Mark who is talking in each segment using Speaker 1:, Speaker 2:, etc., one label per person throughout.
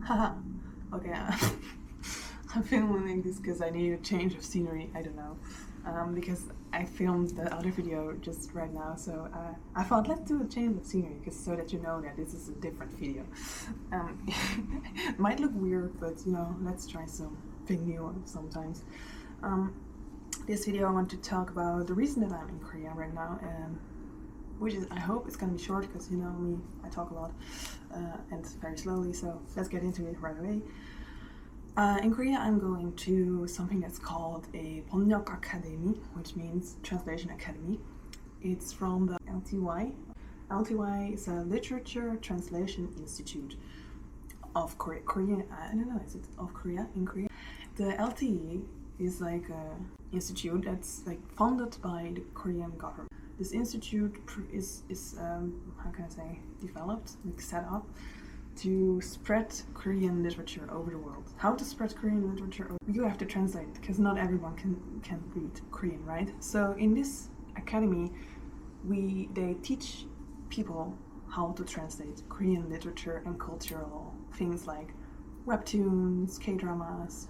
Speaker 1: Haha. Okay. I'm filming this because I need a change of scenery. I don't know. Because I filmed the other video just right now, so I thought let's do a change of scenery, because so that you know that this is a different video. It might look weird, but you know, let's try something new sometimes. This video I want to talk about the reason that I'm in Korea right now, and which is, I hope it's gonna be short, because you know me, I talk a lot and very slowly, so let's get into it right away. In Korea, I'm going to something that's called a 번역 Academy, which means Translation Academy. It's from the LTY. LTY is a Literature Translation Institute of Korea. I don't know, is it of Korea, in Korea? The LTE is like an institute that's like funded by the Korean government. This institute is how can I say, developed, like set up to spread Korean literature over the world. How to spread Korean literature? You have to translate, because not everyone can read Korean, right? So in this academy, they teach people how to translate Korean literature and cultural things like webtoons, K-dramas,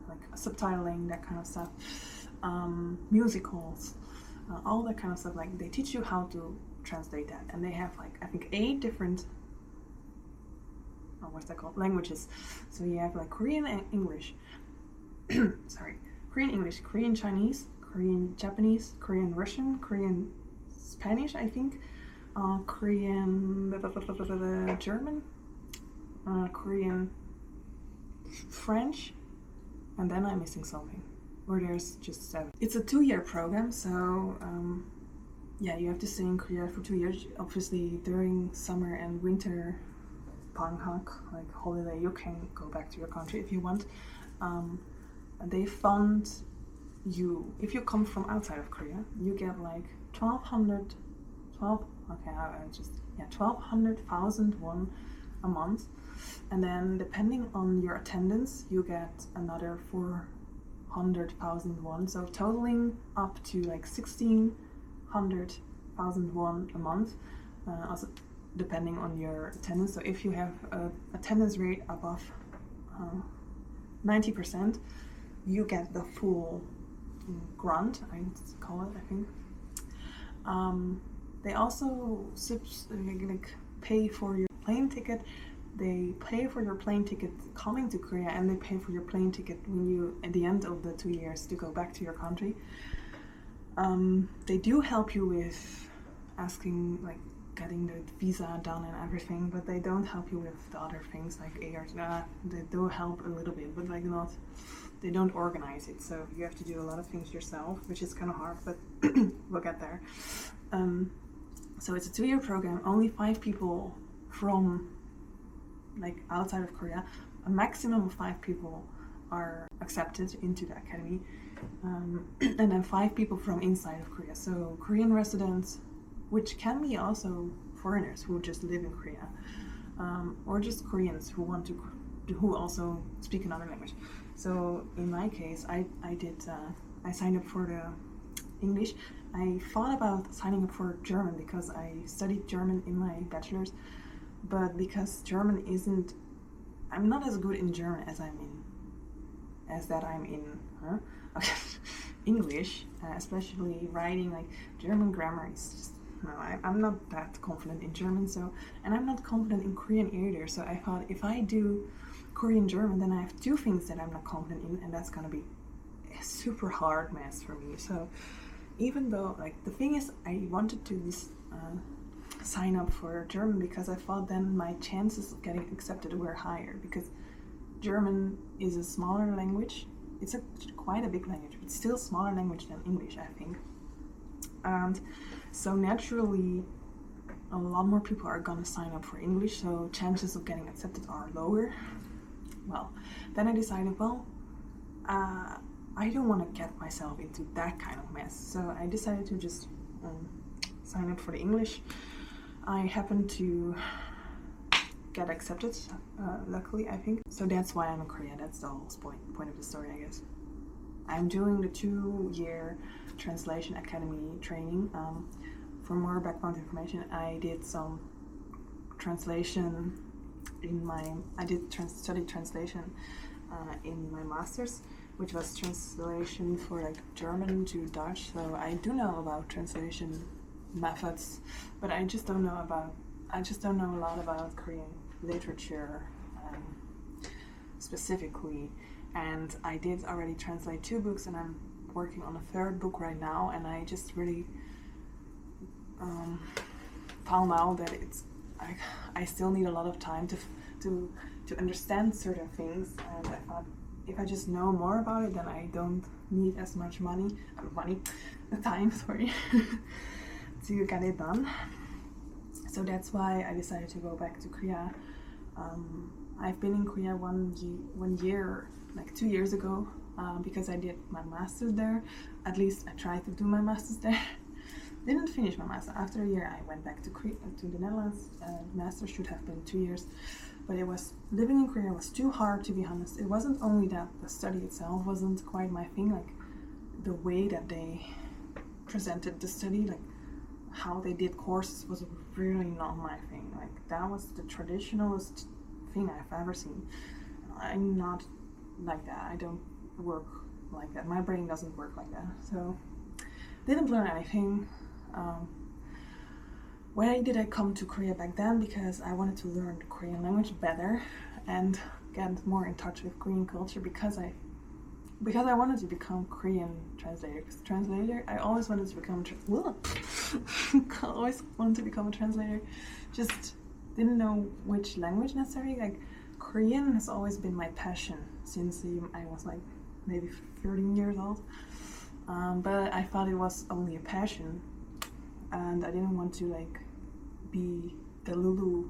Speaker 1: like subtitling, that kind of stuff, musicals, all that kind of stuff. Like, they teach you how to translate that, and they have like, I think, 8 different what's that called, languages. So you have like Korean and English. Sorry, Korean English, Korean Chinese, Korean Japanese, Korean Russian, Korean Spanish, I think, Korean German, Korean French, and then I'm missing something, or there's just 7. It's a 2-year program, so yeah, you have to stay in Korea for 2 years. Obviously, during summer and winter 방학, like holiday, you can go back to your country if you want. They fund you, if you come from outside of Korea, you get like 1200,000 won a month, and then depending on your attendance, you get another 400,000 won, so totaling up to like 1,600,000 won a month. Also depending on your attendance. So if you have an attendance rate above 90%, you get the full grant, I call it, I think. They also like pay for your plane ticket. They pay for your plane ticket coming to Korea, and they pay for your plane ticket when you, at the end of the 2 years, to go back to your country. They do help you with asking, like, getting the visa done and everything, but they don't help you with the other things like air. They do help a little bit, but like not, they don't organize it, so you have to do a lot of things yourself, which is kind of hard, but we'll get there. So it's a 2-year program. Only 5 people from like outside of Korea, a maximum of 5 people are accepted into the academy, and then 5 people from inside of Korea, so Korean residents, which can be also foreigners who just live in Korea, or just Koreans who want to, who also speak another language. So in my case, I signed up for the English. I thought about signing up for German because I studied German in my bachelor's, but because German isn't, I'm not as good in German as I'm in English, especially writing, like German grammar is just, no, I'm not that confident in German, so, and I'm not confident in Korean either, so I thought if I do Korean German, then I have 2 things that I'm not confident in, and that's gonna be a super hard mess for me. So even though, like, the thing is, I wanted to sign up for German because I thought then my chances of getting accepted were higher, because German is a smaller language. It's quite a big language, but still a smaller language than English, I think. And so naturally, a lot more people are gonna sign up for English, so chances of getting accepted are lower. Well, then I decided, well, I don't want to get myself into that kind of mess, so I decided to just sign up for the English. I happened to get accepted, luckily, I think. So that's why I'm in Korea. That's the whole point of the story, I guess. I'm doing the 2-year Translation Academy training. For more background information, I did some translation I did study translation in my master's, which was translation for like German to Dutch. So I do know about translation methods, but I just don't know a lot about Korean literature specifically. And I did already translate 2 books, and I'm working on a 3rd book right now, and I just really found out that I still need a lot of time to understand certain things, and I thought if I just know more about it, then I don't need as much time, sorry, to get it done. So that's why I decided to go back to Korea. I've been in Korea 1 year, like 2 years ago, because I did my master's there. At least I tried to do my master's there. Didn't finish my master. After a year, I went back to the Netherlands. Master should have been 2 years, but living in Korea was too hard, to be honest. It wasn't only that the study itself wasn't quite my thing, like the way that they presented the study, like how they did courses was really not my thing. Like that was the traditionalist thing I've ever seen. I'm not like that. I don't work like that. My brain doesn't work like that. So didn't learn anything. Why did I come to Korea back then? Because I wanted to learn the Korean language better and get more in touch with Korean culture, because I wanted to become Korean translator. I always wanted to become a translator. Just didn't know which language necessarily. Like Korean has always been my passion since I was like maybe 13 years old. But I thought it was only a passion, and I didn't want to like be the Lulu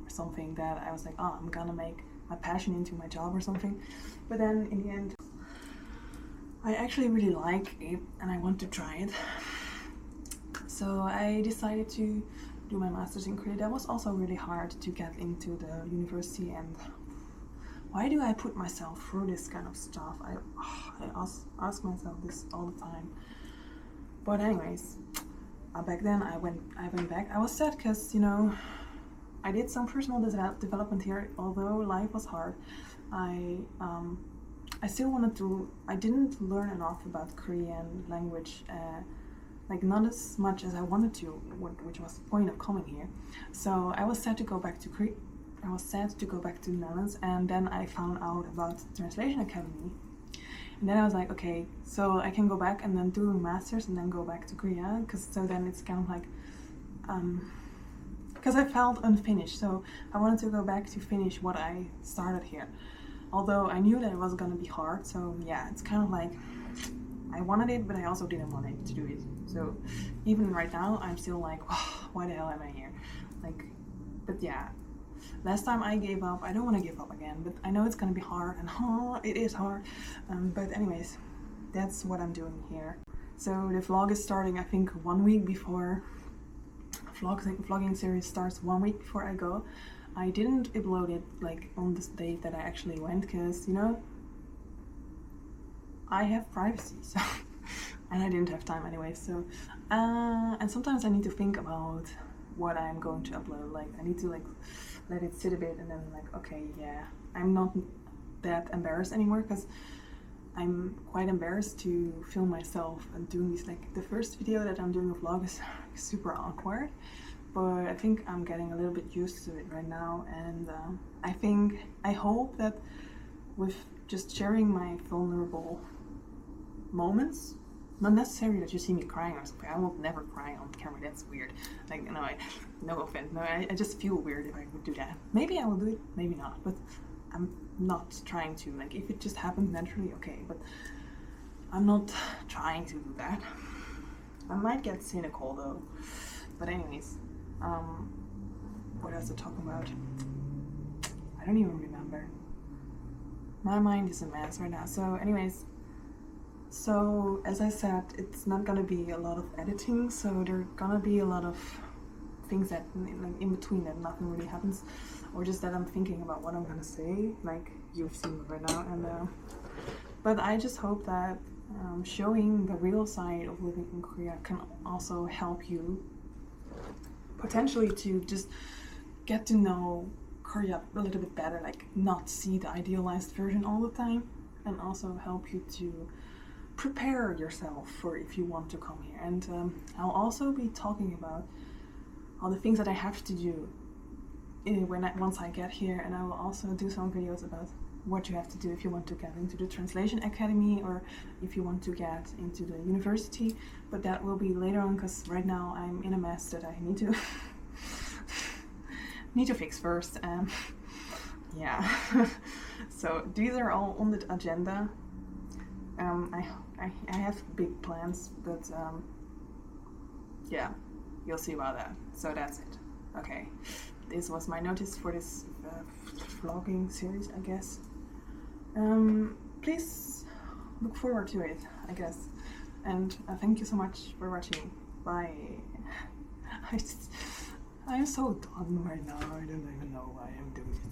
Speaker 1: or something that I was like, oh, I'm gonna make my passion into my job or something. But then in the end, I actually really like it and I want to try it. So I decided to do my master's in Korea. That was also really hard to get into the university, and why do I put myself through this kind of stuff? I ask myself this all the time. But anyways, back then I went back. I was sad because, you know, I did some personal development here. Although life was hard, I still wanted to. I didn't learn enough about Korean language, like not as much as I wanted to, which was the point of coming here. So I was sad to go back to Korea. I was sad to go back to the Netherlands, and then I found out about the Translation Academy. And then I was like, okay, so I can go back and then do a master's and then go back to Korea, so then it's kind of like, because I felt unfinished, so I wanted to go back to finish what I started here. Although I knew that it was gonna be hard, so yeah, it's kind of like, I wanted it, but I also didn't want it to do it. So even right now, I'm still like, oh, why the hell am I here? Like, but yeah. Last time I gave up. I don't want to give up again, but I know it's gonna be hard, and it is hard. But anyways, that's what I'm doing here. So the vlog is starting, I think, 1 week before. Vlogging series starts 1 week before I go. I didn't upload it like on the date that I actually went, because, you know, I have privacy, so and I didn't have time anyway. So and sometimes I need to think about what I'm going to upload. Like I need to like let it sit a bit, and then like, okay, yeah, I'm not that embarrassed anymore, because I'm quite embarrassed to film myself and doing this. Like the first video that I'm doing a vlog is super awkward, but I think I'm getting a little bit used to it right now. And I hope that with just sharing my vulnerable moments, not necessarily that you see me crying or something. I will never cry on camera. That's weird. Like, no, no offense. No, I just feel weird if I would do that. Maybe I will do it, maybe not. But I'm not trying to. Like, if it just happens naturally, okay. But I'm not trying to do that. I might get cynical though. But anyways, what else to talk about? I don't even remember. My mind is a mess right now. So anyways. So, as I said, it's not gonna be a lot of editing, so there are gonna be a lot of things that, like, in between that nothing really happens, or just that I'm thinking about what I'm gonna say, like you've seen right now. And but I just hope that showing the real side of living in Korea can also help you potentially to just get to know Korea a little bit better, like not see the idealized version all the time, and also help you to prepare yourself for if you want to come here. And I'll also be talking about all the things that I have to do once I get here, and I will also do some videos about what you have to do if you want to get into the translation academy or if you want to get into the university, but that will be later on, because right now I'm in a mess that I need to need to fix first. Yeah. So these are all on the agenda. I have big plans, but yeah, you'll see about that. So that's it. Okay, this was my notice for this vlogging series, I guess. Please look forward to it, I guess. And thank you so much for watching. Bye. I'm so done right now. I don't even know why I'm doing it.